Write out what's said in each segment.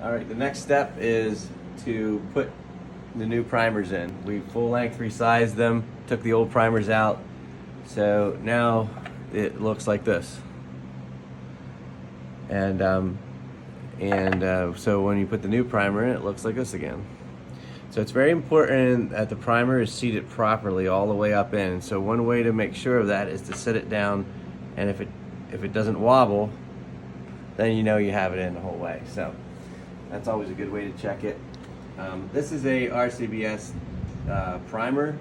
All right, the next step is to put the new primers in. We full length resized them, took the old primers out, so now it looks like this. And so when you put the new primer in, it looks like this again. So it's very important that the primer is seated properly all the way up in. So one way to make sure of that is to set it down, and if it doesn't wobble, then you know you have it in the whole way. So that's always a good way to check it. This is a RCBS primer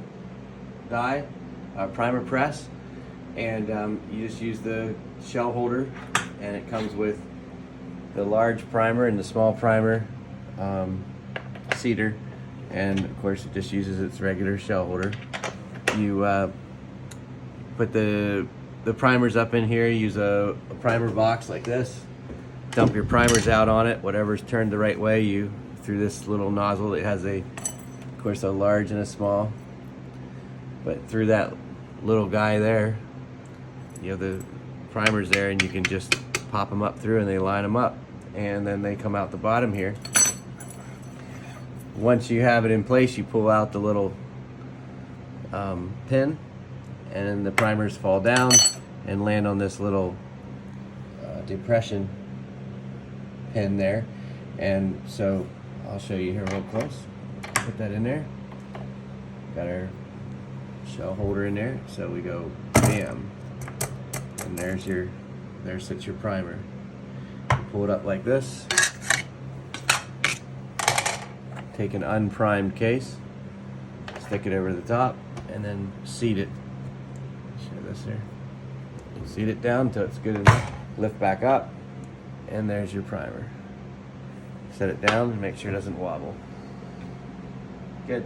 die, primer press, and you just use the shell holder, and it comes with the large primer and the small primer seeder, and of course it just uses its regular shell holder. You put the primers up in here, use a primer box like this, dump your primers out on it, whatever's turned the right way, through this little nozzle. It has of course a large and a small, but through that little guy there, you have the primers there, and you can just pop them up through and they line them up, and then they come out the bottom here. Once you have it in place, you pull out the little pin, and then the primers fall down and land on this little depression pin there. And so I'll show you here real close. Put that in there. Got our shell holder in there, so we go bam, and there sits your primer. Pull it up like this. Take an unprimed case, stick it over the top, and then seat it. Show this here. Seat it down until it's good enough. Lift back up, and there's your primer. Set it down and make sure it doesn't wobble. Good.